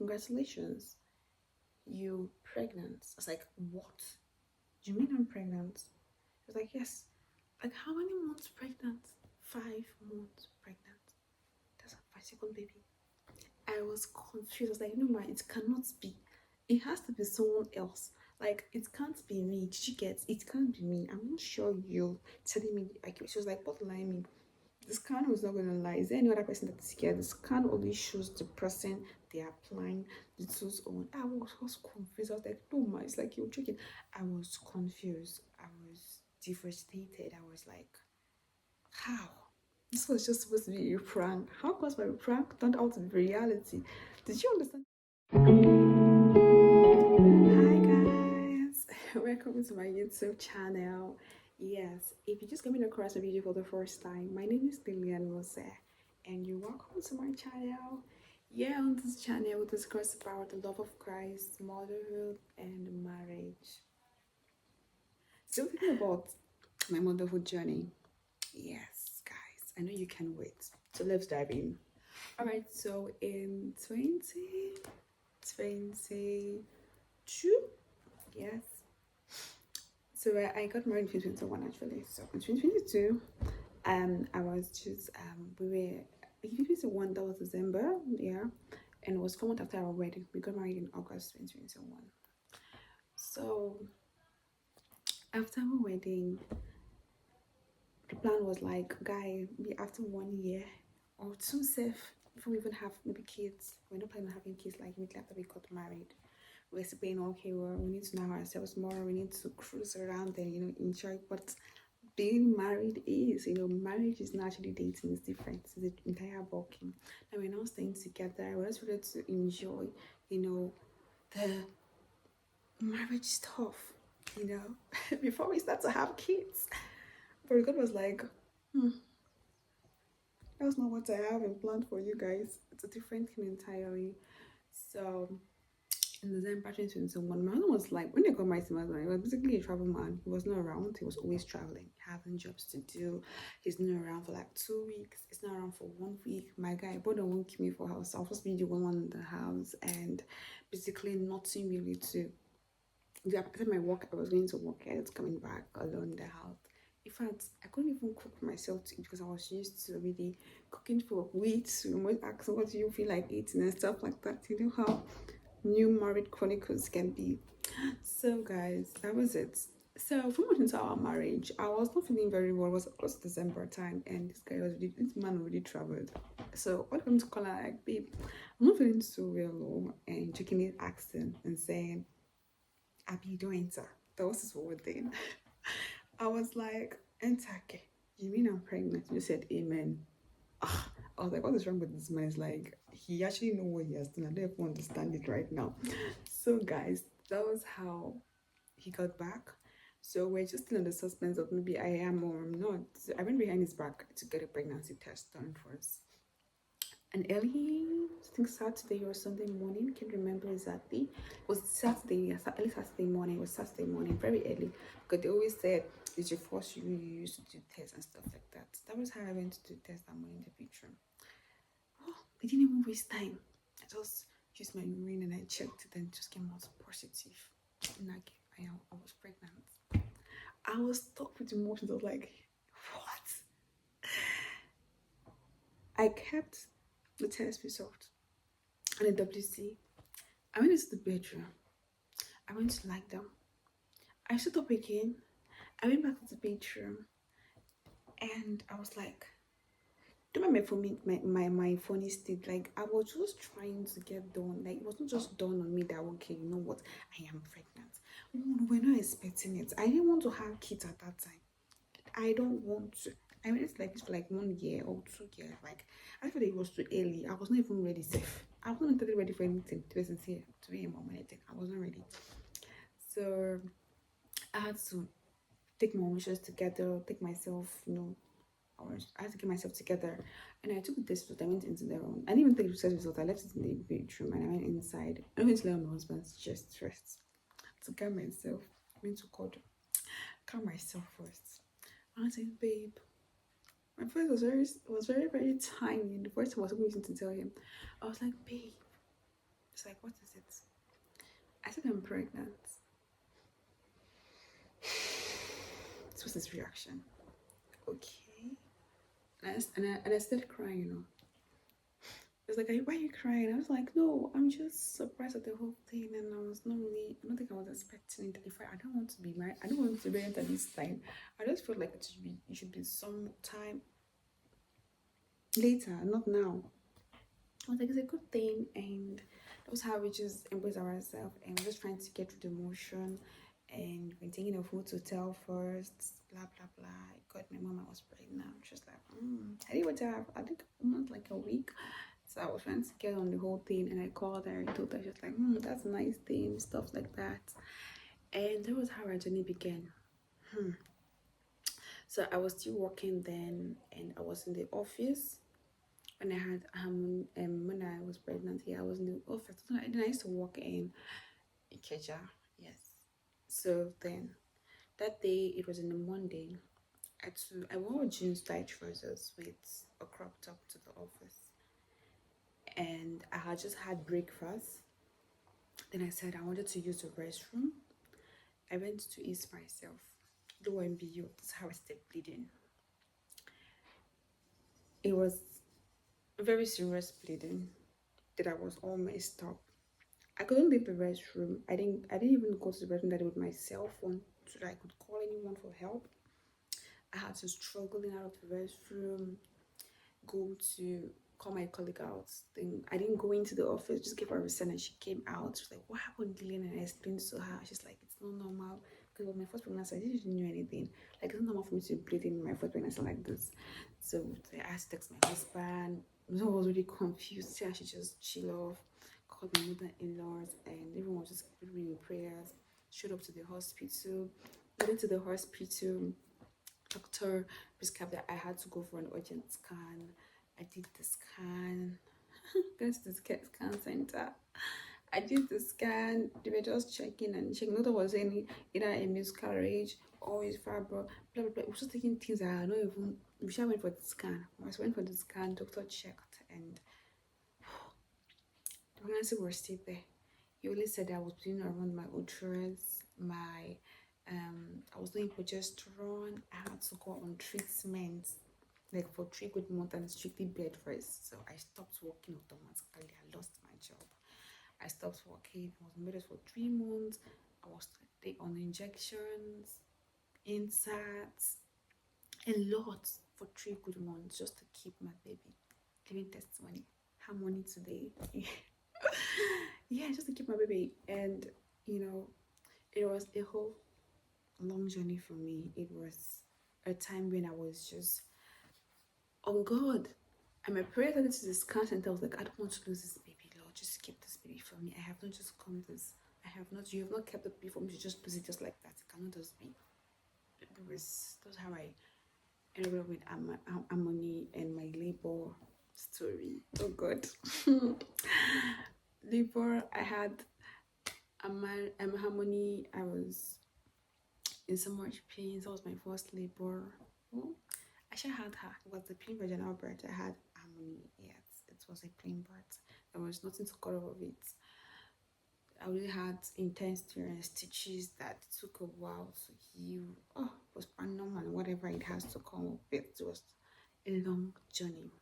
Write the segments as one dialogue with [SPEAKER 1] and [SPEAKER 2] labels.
[SPEAKER 1] congratulations, you pregnant. I was like, what? Do you mean I'm pregnant? He was like, yes. Like, how many months pregnant? 5 months pregnant. That's my second baby. I was confused. I was like, no, ma, it cannot be. It has to be someone else. Like, it can't be me. Did you get? It can't be me. I'm not sure you're telling me. Like, she was like, what lie me? The scan was not going to lie. Is there any other person that is scared? The scan only shows the person they are applying the tools on. I was confused. I was like, no, ma, it's like you're joking. I was confused. I was devastated. I was like, how? This was just supposed to be a prank. How comes my prank turned out to be reality? Did you understand? Hi guys, welcome to my YouTube channel. Yes, if you just coming across a video for the first time, my name is Lilian Mose, and you're welcome to my channel. Yeah, on this channel we discuss about the love of Christ, motherhood, and marriage. So thinking about my motherhood journey. Yes, guys, I know you can wait. So let's dive in. All right, so in 2022, yes. So I got married in 2021 actually. So in 2022, I was just we were in 2021, that was December, yeah, and it was 4 months after our wedding. We got married in August 2021. So after our wedding, the plan was like, guy, we after 1 year or two safe before we even have maybe kids. We're not planning on having kids like immediately after we got married. We're saying, okay, well, we need to know ourselves more. We need to cruise around and enjoy. But being married is, marriage is not actually dating. It's different. It's the entire bulking. And we're not staying together. We're just ready to enjoy, the marriage stuff. Before we start to have kids. But God was like, that's not what I have in plan for you guys. It's a different thing entirely. So in December 2021, my husband was like, when I got married to my husband, he was basically a travel man. He was not around. He was always traveling, having jobs to do. He's not around for like 2 weeks. He's not around for 1 week. My guy bought a 1 for house. I was supposed to be the one in the house, and basically nothing really to. After my work, I was going to work and coming back alone in the house. In fact, I couldn't even cook for myself because I was used to really cooking for weeks. You might ask, what do you feel like eating and stuff like that. You know how new married chronicles can be. So guys, that was it. So 4 months into our marriage, I was not feeling very well. It was close to December time, and this man already traveled. So what I'm to call her like, babe, I'm not feeling so well, and checking it, asking and saying, Abby, don't enter. That was his word then. I was like, enter. You mean I'm pregnant? You said amen. I was like, what is wrong with this man? It's like, he actually know what he has done. I don't even understand it right now. So guys, that was how he got back. So we're just still in the suspense of maybe I am or I'm not. So I went behind his back to get a pregnancy test done first. And early, I think Saturday or Sunday morning, can't remember exactly. It was Saturday, early Saturday morning. It was Saturday morning, very early. Because they always said it's your first you used to do tests and stuff like that. That was how I went to do tests that morning in the bedroom. Oh, I didn't even waste time. I just used my urine and I checked it and it just came out positive. And I was pregnant. I was stuck with emotions. I was like, what? I kept the test result and the WC. I went into the bedroom. I went to lie down. I stood up again. I went back to the bedroom and I was like, don't mind my phone, my funny state. Like, I was just trying to get done. Like, it wasn't just done on me that, okay, you know what, I am pregnant. Oh, we're not expecting it. I didn't want to have kids at that time. I don't want to. I mean, it's like this for like 1 year or 2 years. Like, I feel like it was too early. I was not even ready safe. I wasn't totally ready for anything, to be sincere, to be a mom or anything. I wasn't ready. So I had to take my emotions together, take myself, I had to get myself together. And I took the test result. I went into the room. I didn't even take the test result. I left it in the bedroom and I went inside. I went to lay on my husband's chest first to calm myself. I went to calm myself first. I said, babe, my voice was very, very tiny. And the first time I was waiting to tell him, I was like, babe, He's like, what is it? I said, I'm pregnant. This was his reaction. Okay. And I started crying, you know. He was like, why are you crying? I was like, no, I'm just surprised at the whole thing. And I was not really, I don't think I was expecting it. If I don't want to be married, I don't want to be married at this time. I just felt like it should be some time later, not now. I was like, it's a good thing. And that was how we just embrace ourselves and we're just trying to get through the motion. And we're thinking of who to tell first, blah, blah, blah. I got my mom, I was pregnant. She was like, I didn't even tell her, I think a month, like a week. So I was trying to get on the whole thing and I called her and told her, she was like, that's a nice thing, stuff like that. And that was how our journey began. So I was still working then and I was in the office when I had when I was pregnant. Yeah, I was in the office. Then I used to work in Ikeja. Yes. So then that day it was in the Monday. I wore jeans tight trousers with a crop top to the office. And I had just had breakfast. Then I said I wanted to use the restroom. I went to ease myself. Lo and behold, that's how I started bleeding. It was very serious bleeding that I was all messed up. I couldn't leave the restroom. I didn't even go to the restroom that with my cell phone so that I could call anyone for help. I had to struggle in out of the restroom, go to call my colleague out. Then I didn't go into the office, just give her a reason and she came out. She was like, what happened, Gillian? And I explained to her. She's like, it's not normal. Because it was my first pregnancy, I didn't know anything. Like it's not normal for me to bleed in my first pregnancy like this. So I asked to text my husband. I was really confused. Yeah, she just chill off, called my mother-in-laws, and everyone was just reading prayers. Showed up to the hospital. Went to the hospital. Doctor prescribed that I had to go for an urgent scan. I did the scan. Went to the scan center. I did the scan. They were just checking and checking. Not there was any either a miscarriage or a fibro. Blah blah blah. It was just taking things that I not even. We should went for the scan. Once I went for the scan, doctor checked and the pregnancy was still there. He only said I was bleeding around my uterus, my I was doing progesterone. I had to go on treatment like for 3 good months and strictly bed rest. So I stopped working automatically. I lost my job. I stopped working. I was in bed for 3 months. I was on injections, inserts, a lot for 3 good months just to keep my baby. Giving testimony. Harmony today. Yeah, just to keep my baby. And you know, it was a whole long journey for me. It was a time when I was just on God. And my prayer that this is constant. I was like, I don't want to lose this baby, Lord. Just keep this baby for me. I have not just come this. I have not. You have not kept the baby for me to just lose it just like that. It cannot just be. That's how I ended up with Harmony and my labor story. Oh God, labor. I had Harmony. I was in so much pain. That was my first labor. Oh, I should have had her. It was the plain vaginal birth. I had Harmony. Yes, it was a plain birth. There was nothing to cut off of it. I really had intense stitches that took a while to heal. Oh, it was paranormal and whatever it has to come with. It was a long journey.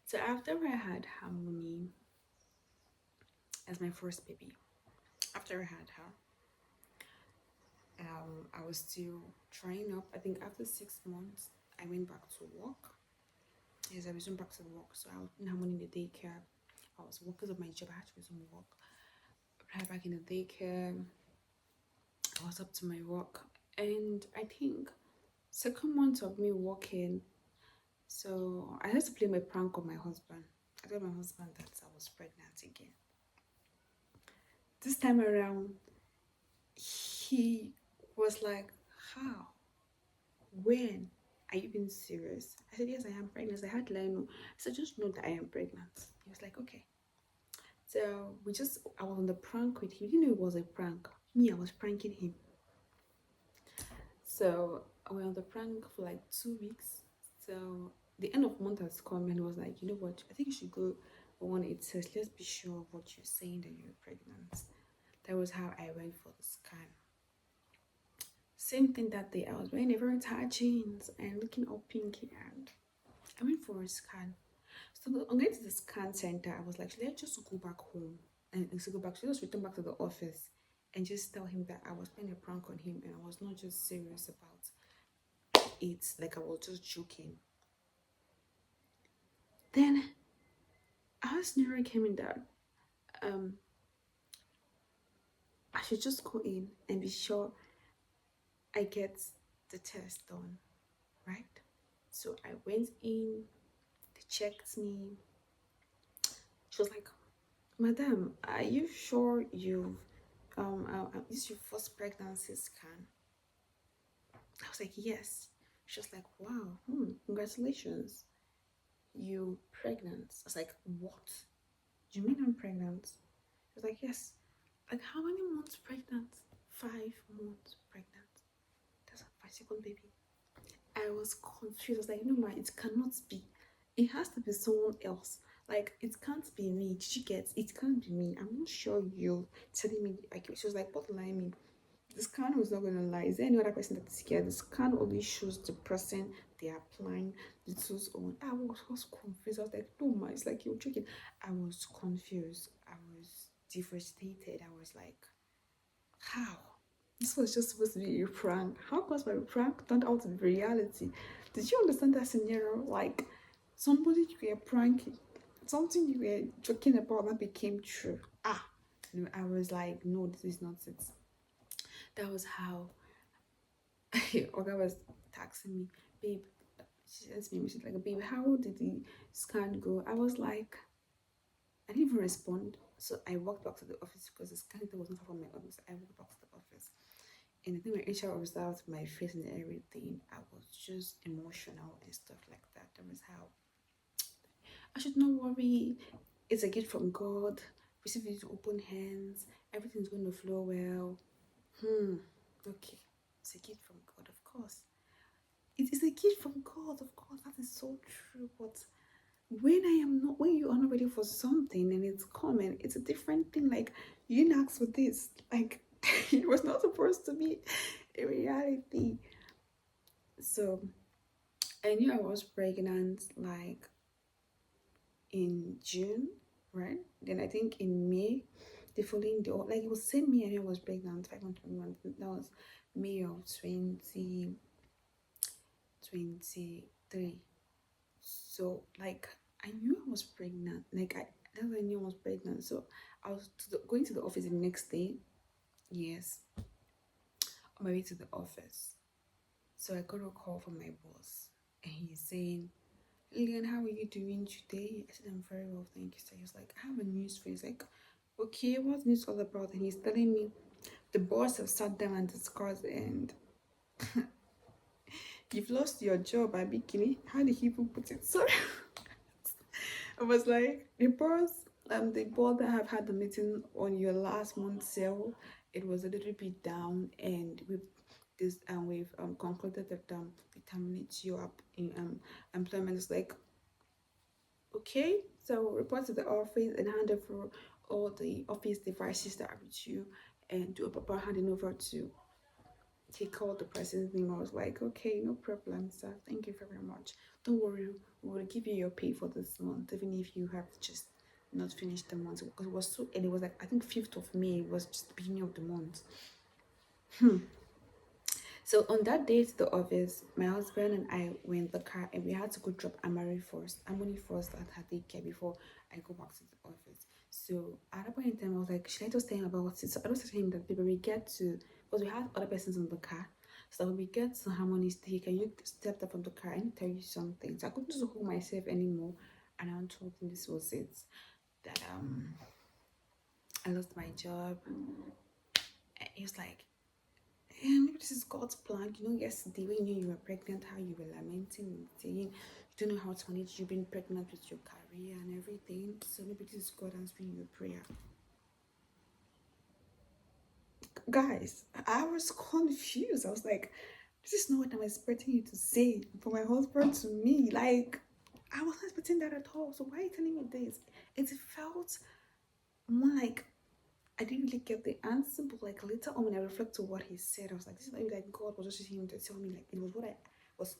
[SPEAKER 1] So after I had Harmony as my first baby, after I had her, I was still trying up. I think after 6 months, I went back to work. Yes, I resumed back to work. So I was in Harmony in the daycare. I was working of my job. I had to resume work. Applied back in the daycare. I was up to my work, and I think second month of me working, so I had to play my prank on my husband. I told my husband that I was pregnant again. This time around, he was like, how? When? Are you being serious? I said, yes, I am pregnant. I had to let him know. I said, just know that I am pregnant. He was like, okay. So I was on the prank with him. You know, it was a prank. Me, I was pranking him. So I went on the prank for like 2 weeks. So the end of the month has come and he was like, you know what? I think you should go one, it says, let's be sure of what you're saying that you're pregnant. That was how I went for the scan. Same thing that day. I was wearing a very tight jeans and looking all pinky, and I went for a scan. So on getting to the scan center, I was like, should I just go back home and so go back? Should I just return back to the office and just tell him that I was playing a prank on him and I was not just serious about it, like I was just joking. Then as Nero came in that um I should just go in and be sure I get the test done, right? So I went in, they checked me. She was like, Madam, are you sure you've this is your first pregnancy scan? I was like, yes. She was like, wow, congratulations, you pregnant. I was like, what? Do you mean I'm pregnant? She was like, yes. Like, how many months pregnant? 5 months pregnant. That's my second baby. I was confused. I was like, no, ma, it cannot be. It has to be someone else. Like, it can't be me. Did you get? It can't be me. I'm not sure you're telling me. Like, she was like, what lie me? The scan was not going to lie. Is there any other person that's scared? The scan only shows the person they are applying the tools on. I was confused. I was like, no, ma, it's like you're joking. I was confused. I was devastated. I was like, how? This was just supposed to be a prank. How comes my prank turned out to be reality? Did you understand that scenario? Like, somebody you were pranking, something you were joking about that became true. No, I was like, no, this is not it. That was how Oga was taxing me, babe. She sent me a message like, babe, how did the scan go? I was like, I didn't even respond. So I walked back to the office because the scan was not from my office. I walked back to the office. And I think my HR observed my face and everything. I was just emotional and stuff like that. That was how I should not worry. It's a gift from God. Receive it with open hands. Everything's going to flow well. Okay. It's a gift from God, of course. It is a gift from God, of course. That is so true. But when you are not ready for something and it's coming, it's a different thing. Like, you didn't ask for this. Like, it was not supposed to be a reality. So I knew I was pregnant like in June, right? Then I think in May, the following day, like it was same May I knew I was pregnant, 5 months pregnant. That was May of 2023. So like I knew I was pregnant. That's when I knew I was pregnant. So I was going to the office the next day. Yes, on my way to the office. So I got a call from my boss, and he's saying, Lillian, how are you doing today? I said, I'm very well, thank you. So he was like, I have a news for you. He's like, okay, what's news all about? And he's telling me the boss have sat down and discussed, and you've lost your job at Bikini. How did he even put it? Sorry. I was like, the board that have had the meeting on your last month's sale, it was a little bit down, and we've concluded that we terminate you up in employment. It's like, okay, so report to the office and hand over all the office devices that are with you and do a proper handing over to take all the person's name. I was like, okay, no problem, sir. Thank you very much. Don't worry, we will give you your pay for this month, even if you have just not finished the month. Because it was so, and it was like, I think 5th of May, it was just the beginning of the month. So on that day to the office, my husband and I were in the car and we had to go drop Amari first. Amari first at her daycare before I go back to the office. So at that point in time, I was like, should I just tell him about it? So I just told him that baby, we get to, because we had other persons in the car. So when we get to Harmony's daycare, you stepped up from the car and tell you something. So I couldn't just hold myself anymore. And I told him this was it. That I lost my job. And he was like, maybe this is God's plan. You know, yesterday when you were pregnant, how you were lamenting and saying you don't know how to manage you being pregnant with your career and everything. So maybe this is God answering your prayer. Guys, I was confused. I was like, this is not what I'm expecting you to say for my husband to me. Like, I wasn't expecting that at all. So why are you telling me this? It felt more like I didn't really get the answer, but like later on when I reflect to what he said, I was like, this is like God was just using him to tell me like it was what I was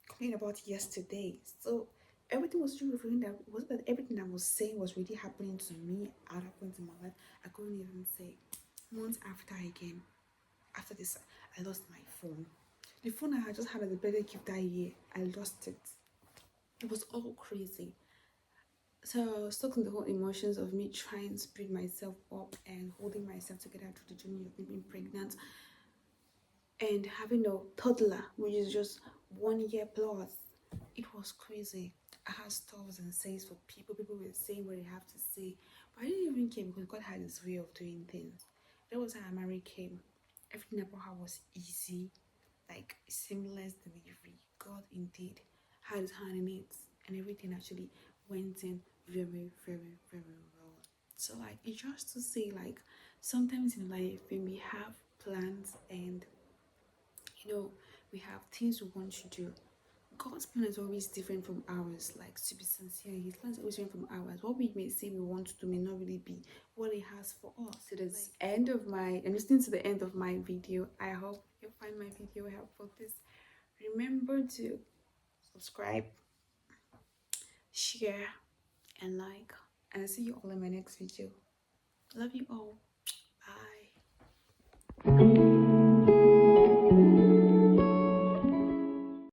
[SPEAKER 1] complaining about yesterday. So everything was really revealing that was that everything I was saying was really happening to me at that point in my life. I couldn't even say. Months after again, after this, I lost my phone. The phone I had just had as a birthday gift that year, I lost it. It was all crazy. So I was stuck in the whole emotions of me trying to build myself up and holding myself together through the journey of me being pregnant and having a toddler, which is just 1 year plus. It was crazy. I had stuffs and says for people. People were saying what they have to say. But I didn't even care because God had his way of doing things. That was how Mary came. Everything about her was easy, like seamless delivery. God indeed had his hand in it, and everything actually went in very, very, very well. So like it's just to say like sometimes in life when we have plans and we have things we want to do. God's plan is always different from ours. Like to be sincere, His plan is always different from ours. What we may say we want to do may not really be what He has for us. To this end of my, I'm listening to the end of my video. I hope you find my video helpful. Please remember to subscribe, share, and like. And I'll see you all in my next video. Love you all.